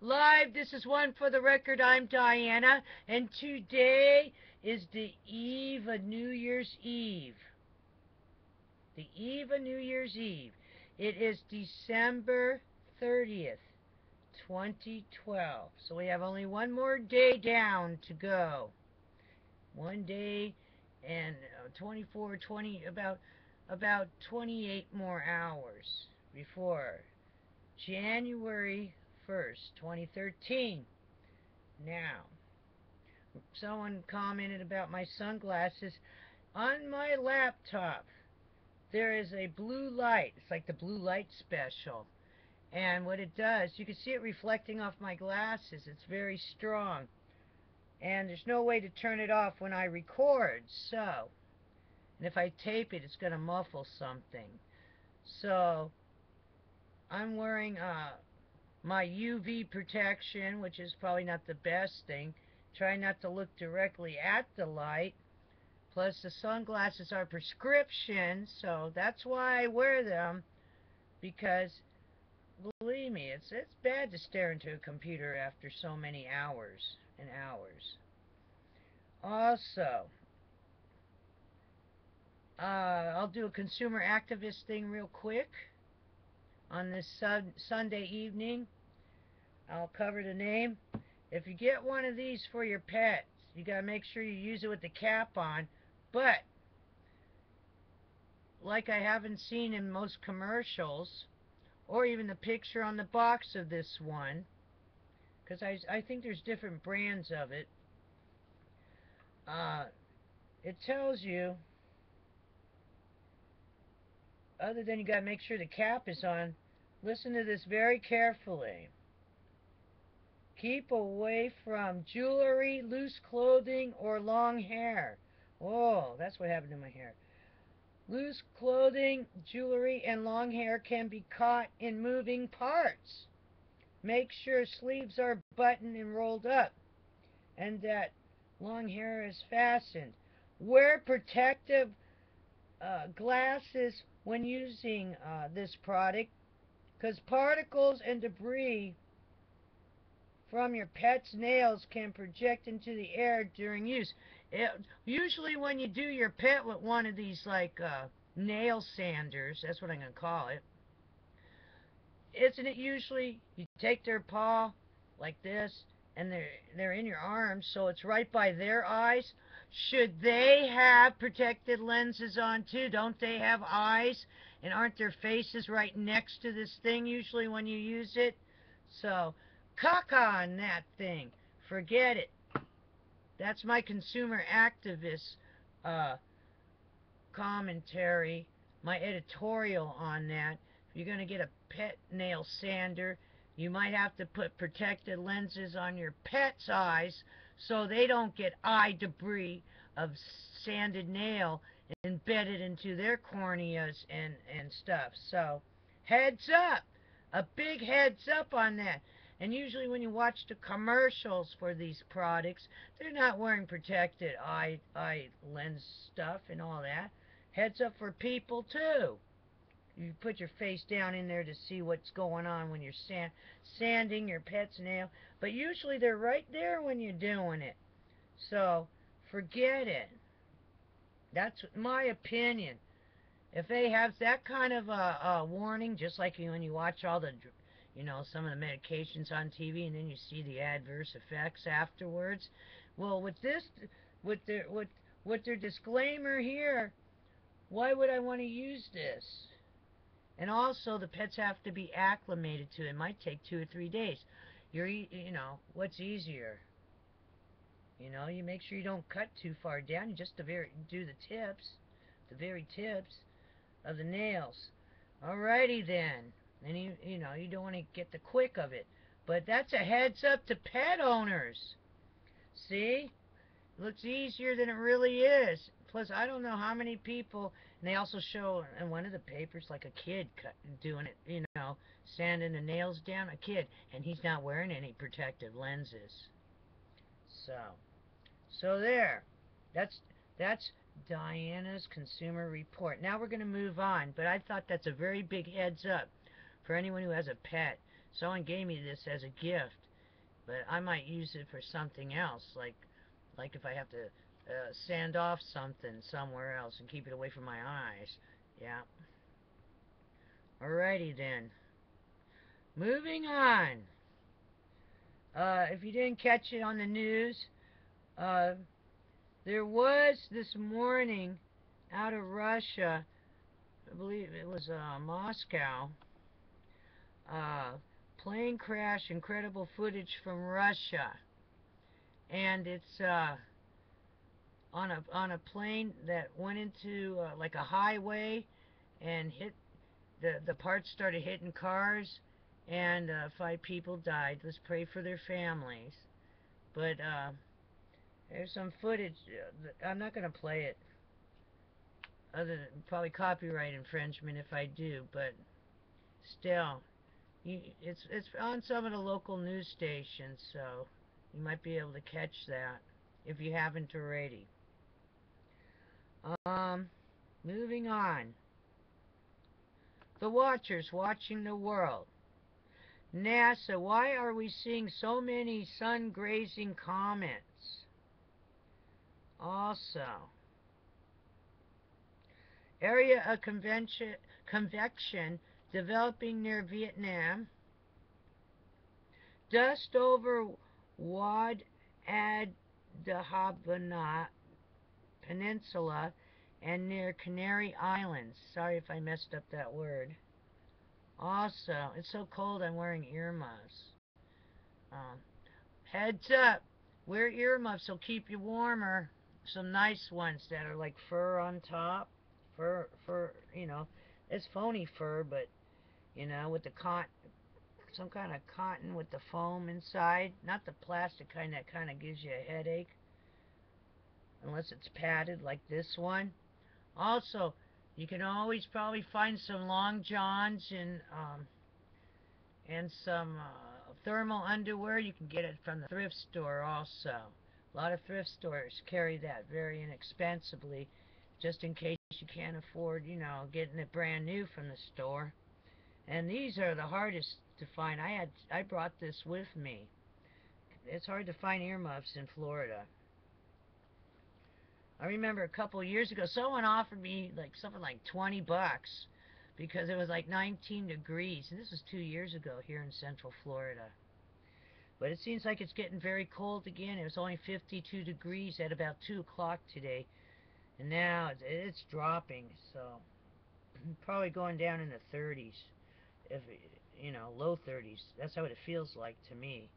live. This is One for the Record. I'm Diana, and today is the eve of New Year's Eve. The eve of New Year's Eve. It is December 30th, 2012. So we have only one more day down to go. One day and about 28 more hours before January 1st, 2013. Now, someone commented about my sunglasses. On my laptop, there is a blue light. It's like the blue light special. And what it does, you can see it reflecting off my glasses. It's very strong. And there's no way to turn it off when I record. So, and if I tape it, it's going to muffle something. So, I'm wearing my UV protection, which is probably not the best thing. Try not to look directly at the light. Plus, the sunglasses are prescription, so that's why I wear them. Because, believe me, it's bad to stare into a computer after so many hours and hours. Also, I'll do a consumer activist thing real quick. On this Sunday evening, I'll cover the name. If you get one of these for your pets, you gotta make sure you use it with the cap on. But, like I haven't seen in most commercials, or even the picture on the box of this one, because I think there's different brands of it, it tells you, other than you gotta make sure the cap is on, listen to this very carefully. Keep away from jewelry, loose clothing, or long hair. Oh, that's what happened to my hair. Loose clothing, jewelry, and long hair can be caught in moving parts. Make sure sleeves are buttoned and rolled up, and that long hair is fastened. Wear protective glasses when using this product, because particles and debris from your pet's nails can project into the air during use. Usually when you do your pet with one of these like nail sanders, that's what I'm going to call it, isn't it usually you take their paw like this and they're in your arms, so it's right by their eyes? Should they have protected lenses on too? Don't they have eyes? And aren't their faces right next to this thing usually when you use it? So, caca on that thing. Forget it. That's my consumer activist commentary, my editorial on that. If you're going to get a pet nail sander, you might have to put protected lenses on your pet's eyes so they don't get eye debris of sanded nail embedded into their corneas and stuff. So, heads up. A big heads up on that. And usually when you watch the commercials for these products, they're not wearing protected eye lens stuff and all that. Heads up for people too. You put your face down in there to see what's going on when you're sanding your pet's nail. But usually they're right there when you're doing it. So, forget it. That's my opinion. If they have that kind of a warning, just like when you watch all the, some of the medications on TV and then you see the adverse effects afterwards. Well, with their disclaimer here, why would I want to use this? And also, the pets have to be acclimated to it. It might take 2 or 3 days. What's easier? You make sure you don't cut too far down. You just do the very tips of the nails. Alrighty then. And you don't want to get the quick of it. But that's a heads up to pet owners. See? It looks easier than it really is. Plus, I don't know how many people, and they also show in one of the papers like a kid doing it, sanding the nails down, a kid, and he's not wearing any protective lenses. So there. That's Diana's Consumer Report. Now we're going to move on, but I thought that's a very big heads up for anyone who has a pet. Someone gave me this as a gift, but I might use it for something else, like if I have to sand off something somewhere else and keep it away from my eyes. Yeah. Alrighty then. Moving on. If you didn't catch it on the news, there was this morning out of Russia, I believe it was Moscow, plane crash, incredible footage from Russia. And it's on a plane that went into like a highway and hit the parts started hitting cars, and 5 people died. Let's pray for their families. But there's some footage. I'm not going to play it, other than probably copyright infringement if I do. But still, it's on some of the local news stations, so you might be able to catch that if you haven't already. Moving on. The Watchers watching the world. NASA, why are we seeing so many sun-grazing comets? Also, area of convection developing near Vietnam. Dust over Wad Ad Dhahabana Peninsula and near Canary Islands. Sorry if I messed up that word. Also, it's so cold I'm wearing earmuffs. Heads up, wear earmuffs, will keep you warmer. Some nice ones that are like fur on top. Fur, it's phony fur, but, with the some kind of cotton with the foam inside. Not the plastic kind that kind of gives you a headache. Unless it's padded like this one. Also, you can always probably find some long johns and some thermal underwear. You can get it from the thrift store also. A lot of thrift stores carry that very inexpensively, just in case you can't afford, getting it brand new from the store. And these are the hardest to find. I brought this with me. It's hard to find earmuffs in Florida. I remember a couple of years ago, someone offered me something like $20 because it was like 19 degrees. And this was 2 years ago here in Central Florida. But it seems like it's getting very cold again. It was only 52 degrees at about 2 o'clock today. And now it's dropping, so probably going down in the 30s. If low 30s. That's how it feels like to me.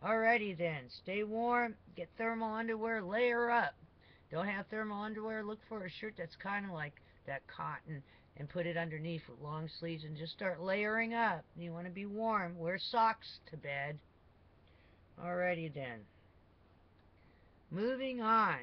Alrighty then. Stay warm. Get thermal underwear. Layer up. Don't have thermal underwear, look for a shirt that's kind of like that cotton and put it underneath with long sleeves and just start layering up. You want to be warm. Wear socks to bed. Alrighty then. Moving on.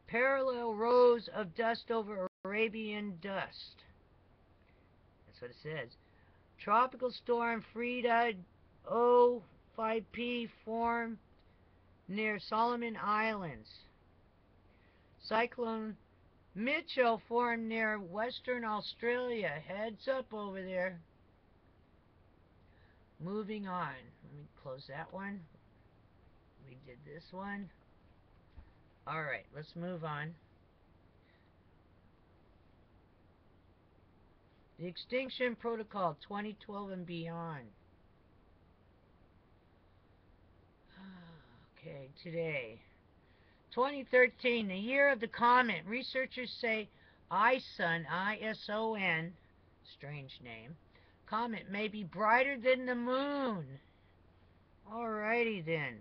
Parallel rows of dust over Arabian dust. That's what it says. Tropical storm Frida O5P formed near Solomon Islands. Cyclone Mitchell formed near Western Australia. Heads up over there. Moving on. Let me close that one. We did this one. Alright, let's move on. The Extinction Protocol 2012 and beyond. Okay, today. 2013, the year of the comet. Researchers say ISON, I-S-O-N, strange name, comet may be brighter than the moon. Alrighty then.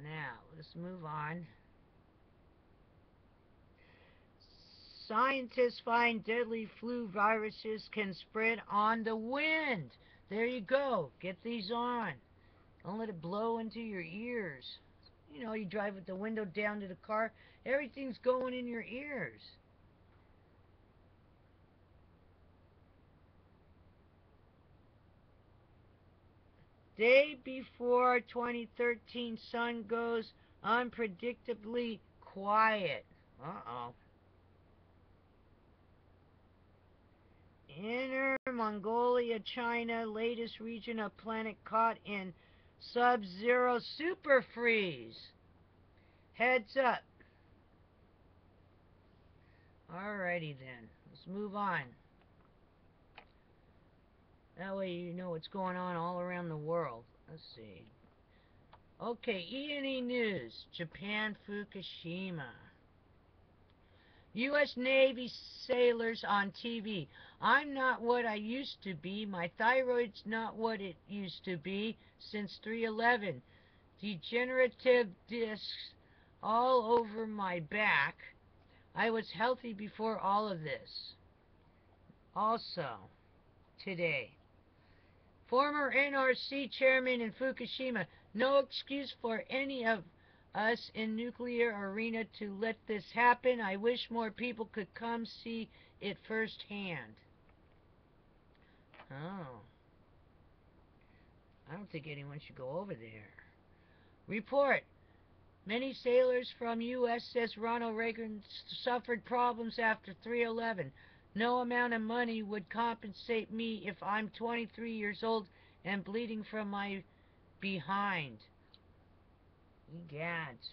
Now, let's move on. Scientists find deadly flu viruses can spread on the wind. There you go. Get these on. Don't let it blow into your ears. You drive with the window down to the car, everything's going in your ears. Day before 2013, sun goes unpredictably quiet. Uh-oh. Inner Mongolia, China, latest region of planet caught in sub-zero super freeze. Heads up. Alrighty then. Let's move on. That way you know what's going on all around the world. Let's see. Okay, E&E News. Japan, Fukushima. U.S. Navy sailors on TV. I'm not what I used to be. My thyroid's not what it used to be since 3/11. Degenerative discs all over my back. I was healthy before all of this. Also, today, former NRC chairman in Fukushima, no excuse for any of us in nuclear arena to let this happen. I wish more people could come see it firsthand. Oh. I don't think anyone should go over there. Report. Many sailors from U.S. says Ronald Reagan suffered problems after 3/11. No amount of money would compensate me if I'm 23 years old and bleeding from my behind. Egads.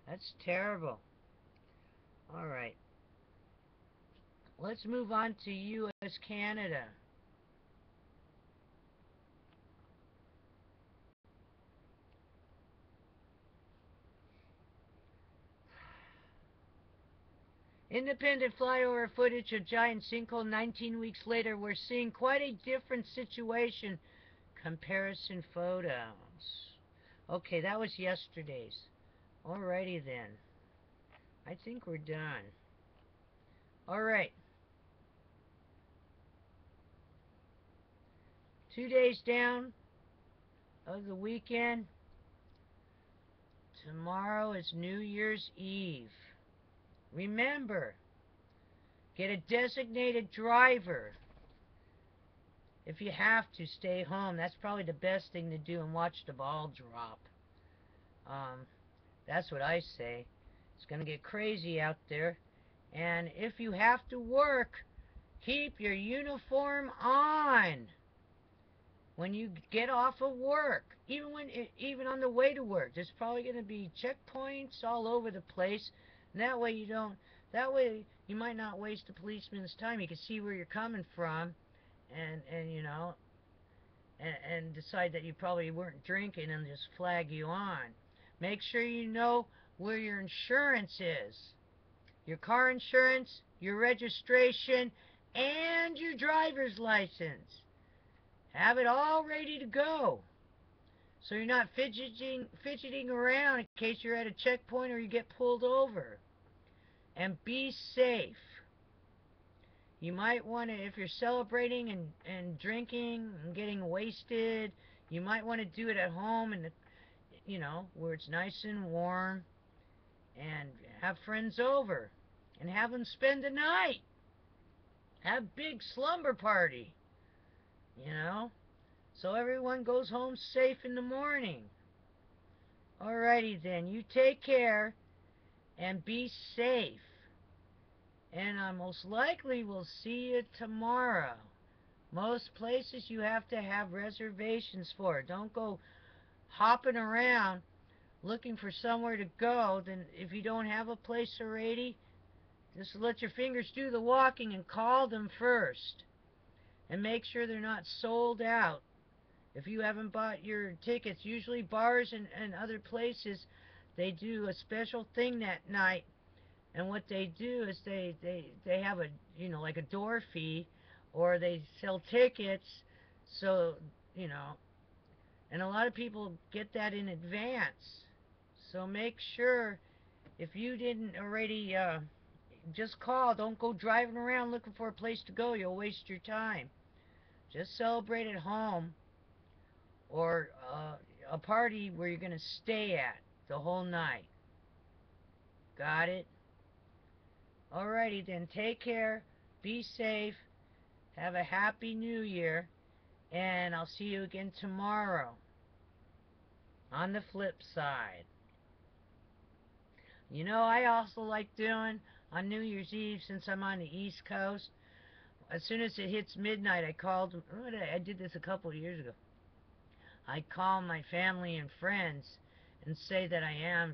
That's terrible. Alright. Let's move on to U.S. Canada. Independent flyover footage of giant sinkhole 19 weeks later. We're seeing quite a different situation. Comparison photos. Okay, that was yesterday's. Alrighty then. I think we're done. Alright. 2 days down of the weekend. Tomorrow is New Year's Eve. Remember, get a designated driver. If you have to, stay home. That's probably the best thing to do, and watch the ball drop. That's what I say. It's going to get crazy out there. And if you have to work, keep your uniform on when you get off of work. Even on the way to work. There's probably going to be checkpoints all over the place. And that way you might not waste the policeman's time. You can see where you're coming from and you know, and decide that you probably weren't drinking and just flag you on. Make sure you know where your insurance is. Your car insurance, your registration, and your driver's license. Have it all ready to go. So you're not fidgeting around in case you're at a checkpoint or you get pulled over. And be safe. You might want to, if you're celebrating and drinking and getting wasted, you might want to do it at home and you know, where it's nice and warm, and have friends over and have them spend the night. Have big slumber party, you know, so everyone goes home safe in the morning. Alrighty then, you take care and be safe. And I most likely will see you tomorrow. Most places you have to have reservations for. Don't go hopping around looking for somewhere to go. Then if you don't have a place already, just let your fingers do the walking and call them first. And make sure they're not sold out. If you haven't bought your tickets, usually bars and other places, they do a special thing that night. And what they do is they have a, you know, like a door fee, or they sell tickets, so, you know, and a lot of people get that in advance. So make sure, if you didn't already, just call. Don't go driving around looking for a place to go. You'll waste your time. Just celebrate at home, or a party where you're going to stay at the whole night. Got it? Alrighty then, take care, be safe, have a happy new year, and I'll see you again tomorrow on the flip side. You know, I also like doing on New Year's Eve, since I'm on the East Coast. As soon as it hits midnight, I did this a couple of years ago. I call my family and friends and say that I am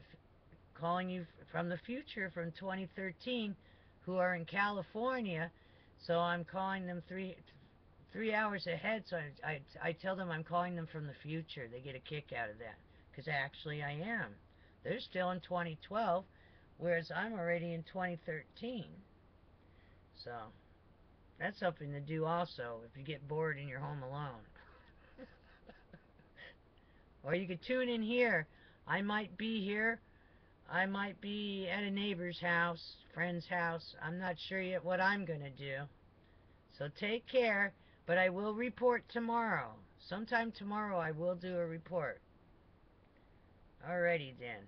calling you from the future, from 2013, who are in California. So I'm calling them three hours ahead. So I tell them I'm calling them from the future. They get a kick out of that, because actually I am. They're still in 2012, whereas I'm already in 2013. So that's something to do also if you get bored and you're home alone. Or you could tune in here. I might be here. I might be at a neighbor's house, friend's house. I'm not sure yet what I'm going to do. So take care, but I will report tomorrow. Sometime tomorrow I will do a report. Alrighty then.